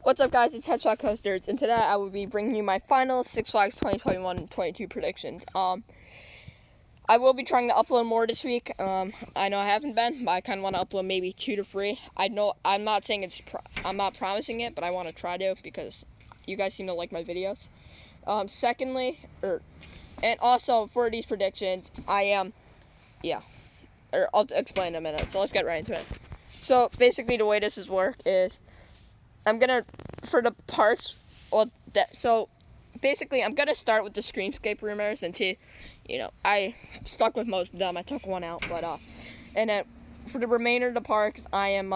What's up, guys? It's Headshot Coasters, and today I will be bringing you my final Six Flags 2021-22 predictions. I will be trying to upload more this week. I know I haven't been, but I kind of want to upload maybe 2 to 3. I know I'm not saying I'm not promising it, but I want to try to because you guys seem to like my videos. And also for these predictions, I'll explain in a minute. So let's get right into it. So basically, the way this is work is I'm gonna start with the Screamscape rumors and I stuck with most of them. I took one out, and then for the remainder of the parks, I'm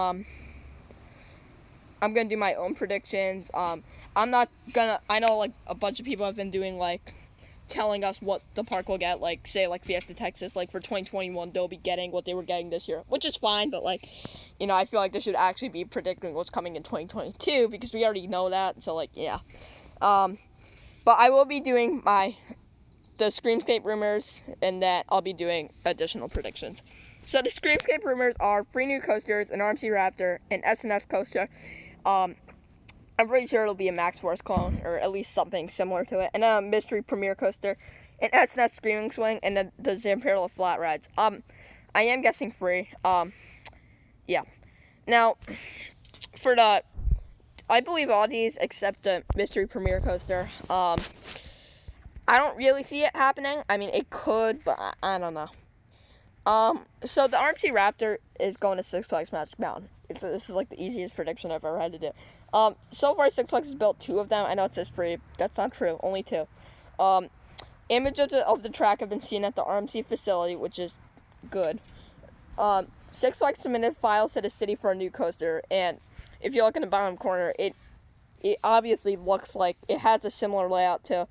gonna do my own predictions. I'm not gonna. I know like a bunch of people have been doing telling us what the park will get, say Fiesta Texas, for 2021 they'll be getting what they were getting this year, which is fine, but I feel like they should actually be predicting what's coming in 2022 because we already know that. So but I will be doing the Screamscape rumors, and that I'll be doing additional predictions. So the Screamscape rumors are 3 new coasters, an RMC Raptor, an S&S coaster. I'm pretty sure it'll be a Max Force clone, or at least something similar to it, and a mystery Premier coaster, an S&S Screaming Swing, and the Zamperla Flat Rides. I am guessing 3. Now, I believe all these except the mystery Premier coaster. I don't really see it happening. I mean, it could, but I don't know. So the RMC Raptor is going to Six Flags Magic Mountain. This is the easiest prediction I've ever had to do. So far Six Flags has built 2 of them. I know it says 3. That's not true. Only 2. Images of the track have been seen at the RMC facility, which is good. Six Flags submitted files to the city for a new coaster, and if you look in the bottom corner, it obviously looks like it has a similar layout to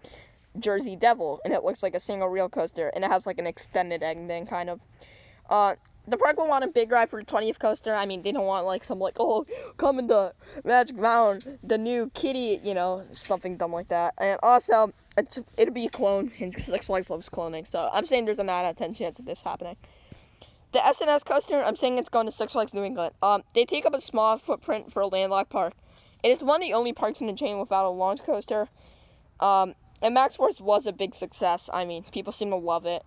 Jersey Devil, and it looks like a single reel coaster, and it has an extended ending kind of. The park will want a big ride for the 20th coaster. I mean, they don't want some come to Magic Mountain, the new kitty, something dumb like that. And also, it'll be a clone, and Six Flags loves cloning, so I'm saying there's a 9 out of 10 chance of this happening. The S&S coaster, I'm saying it's going to Six Flags New England. They take up a small footprint for a landlocked park. And it's one of the only parks in the chain without a launch coaster. And Max Force was a big success. I mean, people seem to love it.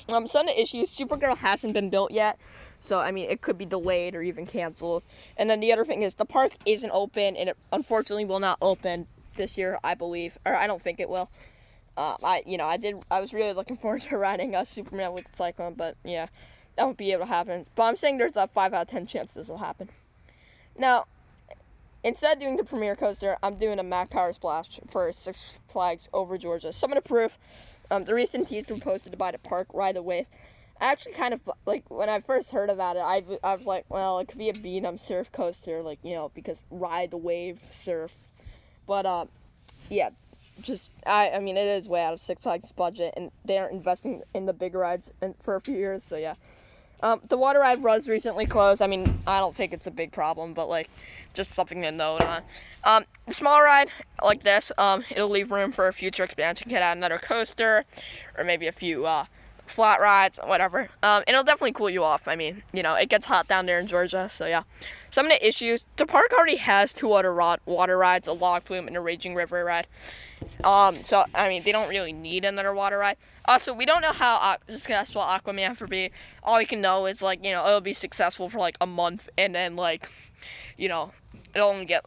Some of the issues, Supergirl hasn't been built yet. So, I mean, it could be delayed or even canceled. And then the other thing is the park isn't open, and it unfortunately will not open this year, I believe. Or I don't think it will. I was really looking forward to riding Superman with the Cyclone, but yeah. That won't be able to happen. But I'm saying there's a 5 out of 10 chance this will happen. Now, instead of doing the Premier coaster, I'm doing a Mac Power Splash for Six Flags over Georgia. Some of the proof, the recent teaser posted by the park, Ride the Wave. I actually kind of, when I first heard about it, I was like, well, it could be a B&M surf coaster, because Ride the Wave surf. But, yeah, I mean, it is way out of Six Flags' budget, and they aren't investing in the big rides for a few years, so yeah. The water ride was recently closed. I mean, I don't think it's a big problem, but just something to note on. The small ride like this, it'll leave room for a future expansion. Get out another coaster, or maybe a few flat rides, whatever. It'll definitely cool you off. I mean, it gets hot down there in Georgia, so yeah. Some of the issues: the park already has 2 water rides, a log flume and a raging river ride. So I mean, they don't really need another water ride. Also, we don't know how successful Aquaman will be. All we can know is, it'll be successful for, a month, and then, it'll only get,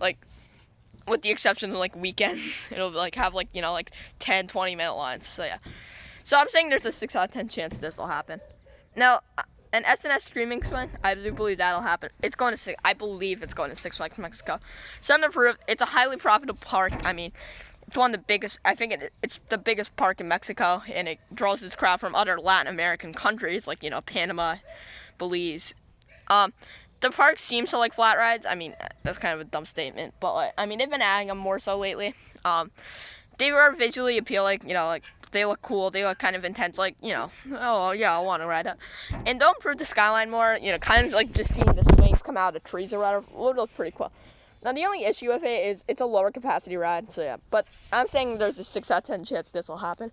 with the exception of, weekends, it'll, have, 10, 20-minute lines, so, yeah. So, I'm saying there's a 6 out of 10 chance this will happen. Now, an S&S Screaming Swing, I do believe that'll happen. I believe it's going to Six Flags Mexico. Something to prove, it's a highly profitable park. I mean, it's one of the biggest, I think it's the biggest park in Mexico, and it draws its crowd from other Latin American countries, Panama, Belize. The park seems to like flat rides. I mean, that's kind of a dumb statement, but, they've been adding them more so lately. They were visually appealing, they look cool, they look kind of intense, oh, yeah, I want to ride that. And they'll improve the skyline more, kind of just seeing the swings come out of the trees or whatever, would look pretty cool. Now, the only issue with it is it's a lower capacity ride, so yeah. But I'm saying there's a 6 out of 10 chance this will happen.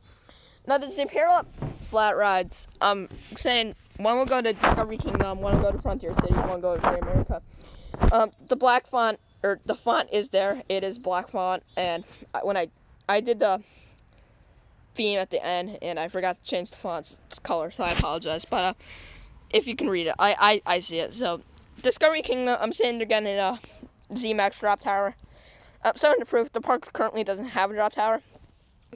Now, the Zamperla flat rides, I'm saying one will go to Discovery Kingdom, one will go to Frontier City, one will go to Great America. The Black Font, or the font is there. It is black font, and when I did the theme at the end, and I forgot to change the font's color, so I apologize. But if you can read it, I see it. So, Discovery Kingdom, I'm saying they're getting a Z-Max drop tower. Something to prove, the park currently doesn't have a drop tower.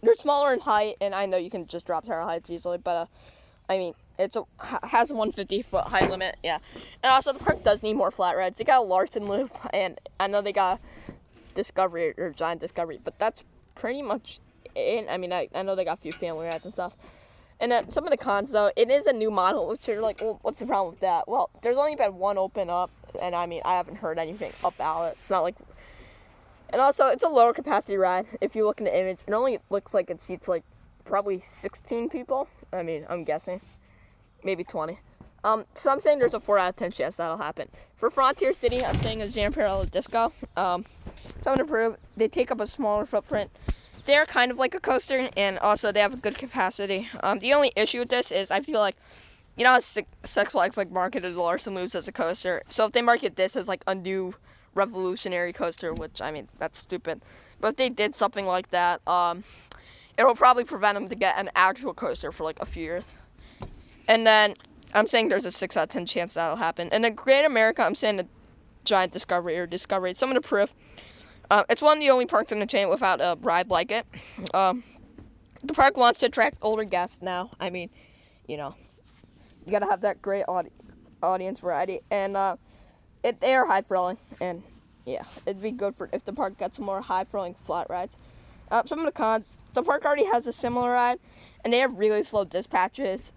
They're smaller in height, and I know you can just drop tower heights easily, but I mean, has a 150-foot height limit, yeah. And also, the park does need more flat rides. They got a Larson Loop, and I know they got Discovery, or Giant Discovery, but that's pretty much it. I mean, I know they got a few family rides and stuff. And then some of the cons, though, it is a new model, which you're like, well, what's the problem with that? Well, there's only been one open up, and I mean, I haven't heard anything about it. It's not like... And also, it's a lower capacity ride. If you look in the image, it only looks like it seats, like, probably 16 people. I mean, I'm guessing. Maybe 20. So I'm saying there's a 4 out of 10 chance that'll happen. For Frontier City, I'm saying a Zamperla Disco. Something to prove, they take up a smaller footprint. They're kind of like a coaster, and also they have a good capacity. The only issue with this is I feel like, you know how Six Flags like marketed the Larson Loops as a coaster? So if they market this as like a new revolutionary coaster, which, I mean, that's stupid. But if they did something like that, it'll probably prevent them to get an actual coaster for like a few years. And then I'm saying there's a 6 out of 10 chance that'll happen. And then Great America, I'm saying the Giant Discovery or Discovery. It's something to prove. It's one of the only parks in the chain without a ride like it. The park wants to attract older guests now. I mean, you know, you gotta have that great audience variety. And they are high thrilling. And yeah, it'd be good for if the park got some more high thrilling flat rides. Some of the cons, the park already has a similar ride, and they have really slow dispatches.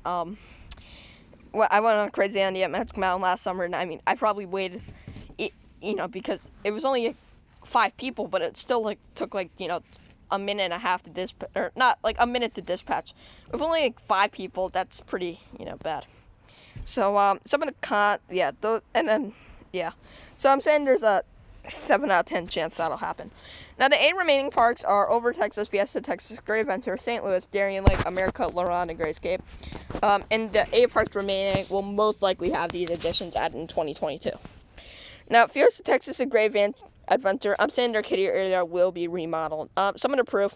I went on Crazy Andy at Magic Mountain last summer, and I mean, I probably waited, you know, because it was only 5 people, but it still like took like, you know, a minute and a half to dispatch, or not like a minute to dispatch. With only like 5 people, that's pretty, you know, bad. So some of the cons, yeah, and then yeah. So I'm saying there's a 7 out of 10 chance that'll happen. Now, the 8 remaining parks are Over Texas, Fiesta Texas, Great Adventure, St. Louis, Darien Lake, America, Laurent, and Grayscape. And the 8 parks remaining will most likely have these additions added in 2022. Now, Fiesta Texas and Great Adventure, I'm saying their kiddie area will be remodeled. Something to prove,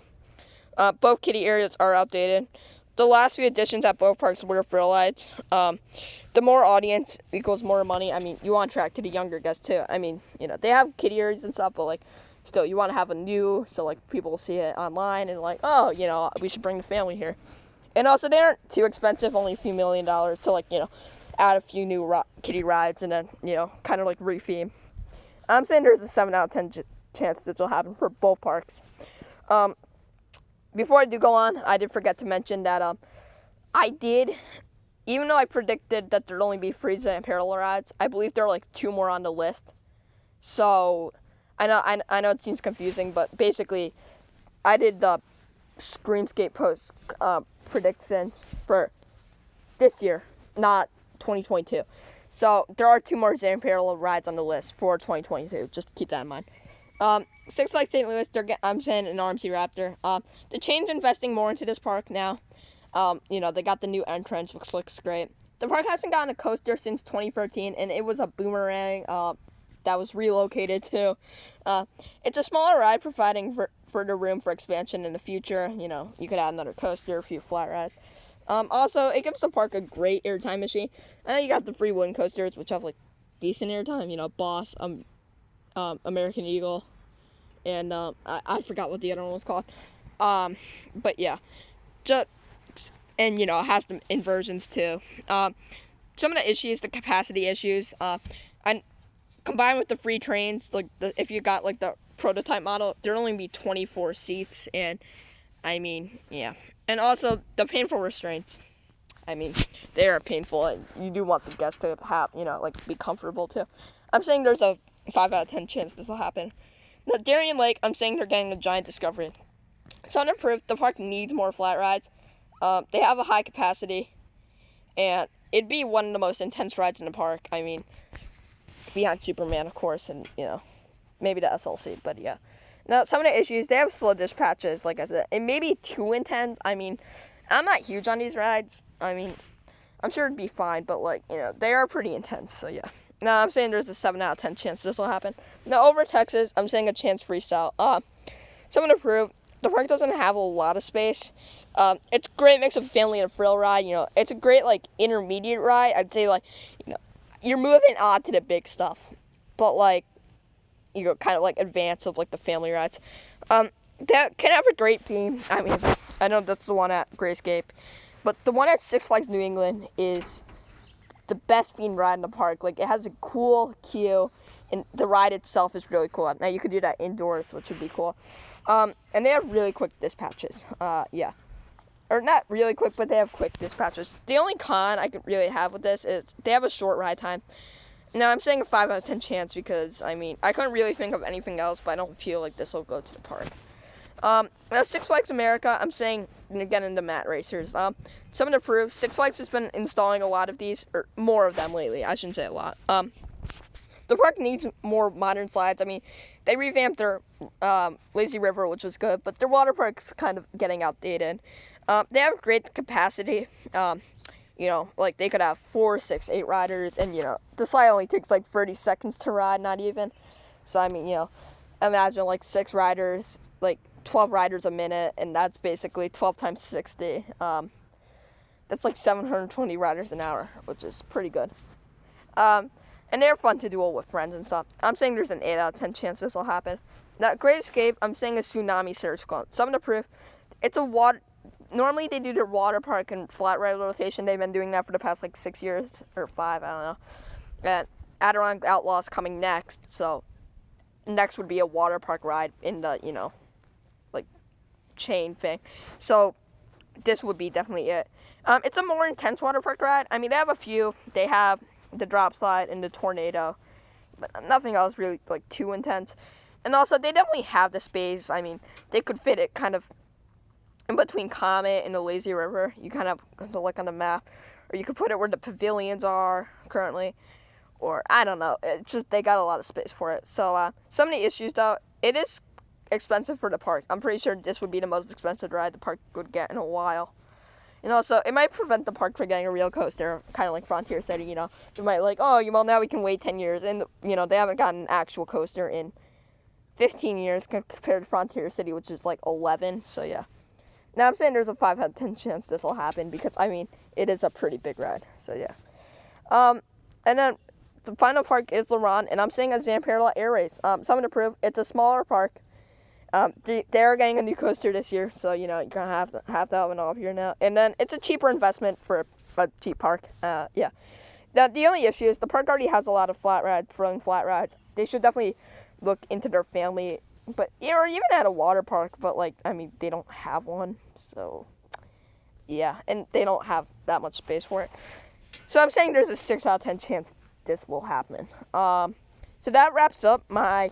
both kiddie areas are outdated. The last few additions at both parks were thrill rides. The more audience equals more money. I mean, you want to attract to the younger guests, too. I mean, you know, they have kiddie areas and stuff, but, like, still, you want to have a new, so, like, people will see it online and, like, oh, you know, we should bring the family here. And also, they aren't too expensive, only a few $1 million, so, like, you know, add a few new kiddie rides and then, you know, kind of, like, re-theme. I'm saying there's a 7 out of 10 chance this will happen for both parks. Before I do go on, I did forget to mention that even though I predicted that there'd only be 3 Zamperla rides, I believe there are like 2 more on the list. So I know it seems confusing, but basically I did the Screamscape post prediction for this year, not 2022. So there are 2 more Zamperla rides on the list for 2022. Just keep that in mind. Six Flags St. Louis, I'm saying an RMC Raptor. The chain's investing more into this park now. You know, they got the new entrance, looks great. The park hasn't gotten a coaster since 2013, and it was a Boomerang that was relocated too. It's a smaller ride, providing further room for expansion in the future. You know, you could add another coaster, a few flat rides. Also, it gives the park a great airtime machine. And then you got the free wooden coasters, which have, like, decent airtime. You know, Boss, American Eagle, and I forgot what the other one was called. But, yeah. And, you know, it has some inversions, too. Some of the issues, the capacity issues, and combined with the free trains, like, if you got, like, the prototype model, there'd only be 24 seats, and, I mean, yeah. And also, the painful restraints. I mean, they are painful, and you do want the guests to have, you know, like, be comfortable, too. I'm saying there's a 5 out of 10 chance this will happen. Now, Darien Lake, I'm saying they're getting a Giant Discovery. It's unapproved. The park needs more flat rides. They have a high capacity, and it'd be one of the most intense rides in the park. I mean, behind Superman, of course, and, you know, maybe the SLC, but yeah. Now, some of the issues, they have slow dispatches, like I said, and maybe too intense. I mean, I'm not huge on these rides. I mean, I'm sure it'd be fine, but, like, you know, they are pretty intense, so yeah. No, I'm saying there's a 7 out of 10 chance this will happen. Now, over Texas, I'm saying a chance freestyle. Someone to prove, the park doesn't have a lot of space. It's a great mix of family and a thrill ride. It's a great, like, intermediate ride. I'd say, like, you're moving on to the big stuff. But, like, kind of, like, advance of, like, the family rides. That can have a great theme. I mean, I know that's the one at Great Escape. But the one at Six Flags New England is the best themed ride in the park. Like, it has a cool queue, and the ride itself is really cool. Now, you could do that indoors, which would be cool. And they have really quick dispatches. Yeah. Or not really quick, but they have quick dispatches. The only con I could really have with this is they have a short ride time. Now, I'm saying a 5 out of 10 chance because, I mean, I couldn't really think of anything else, but I don't feel like this will go to the park. Six Flags America, I'm saying, again, in the mat racers. Something to prove, Six Flags has been installing a lot of these, or more of them lately. I shouldn't say a lot. The park needs more modern slides. I mean, they revamped their Lazy River, which was good, but their water park's kind of getting outdated. They have great capacity. Like they could have 4, 6, 8 riders, and the slide only takes like 30 seconds to ride, not even. So I mean, imagine like 6 riders, like 12 riders a minute, and that's basically 12 times 60. That's like 720 riders an hour, which is pretty good. And they're fun to duel with friends and stuff. I'm saying there's an 8 out of 10 chance this will happen. Now, Great Escape, I'm saying a tsunami surge clone. Something to prove. It's a water. Normally they do their water park and flat ride rotation. They've been doing that for the past like 6 years or 5, I don't know. And Adirondack Outlaws coming next, so next would be a water park ride in the like chain thing. So this would be definitely it. It's a more intense water park ride. I mean, they have a few. They have the drop slide and the tornado, but nothing else really like too intense. And also, they definitely have the space. I mean, they could fit it kind of in between Comet and the Lazy River. You kind of have to look on the map, or you could put it where the pavilions are currently, or I don't know. It's just they got a lot of space for it. So some of the issues though, it is expensive for the park. I'm pretty sure this would be the most expensive ride the park would get in a while. And also, it might prevent the park from getting a real coaster, kind of like Frontier City, They might like, now we can wait 10 years. And, they haven't gotten an actual coaster in 15 years compared to Frontier City, which is like 11. So, yeah. Now, I'm saying there's a 5 out of 10 chance this will happen because, I mean, it is a pretty big ride. So, yeah. And then the final park is LaRon, and I'm saying a Zamperla Air Race. Something to prove, it's a smaller park. They're getting a new coaster this year, so you're gonna have to have one all here now. And then it's a cheaper investment for a cheap park. Yeah. Now the only issue is the park already has a lot of thrilling flat rides. They should definitely look into their family, or even at a water park. But they don't have one, so yeah, and they don't have that much space for it. So I'm saying there's a 6 out of 10 chance this will happen. So that wraps up my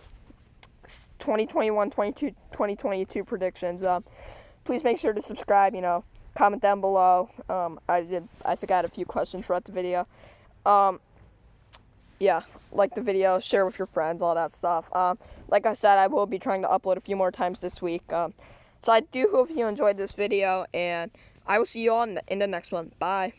2021, 2022 predictions. Please make sure to subscribe, comment down below. I think I had a few questions throughout the video. Yeah, like the video, share with your friends, all that stuff. Like I said, I will be trying to upload a few more times this week. So I do hope you enjoyed this video, and I will see you all in the next one. Bye.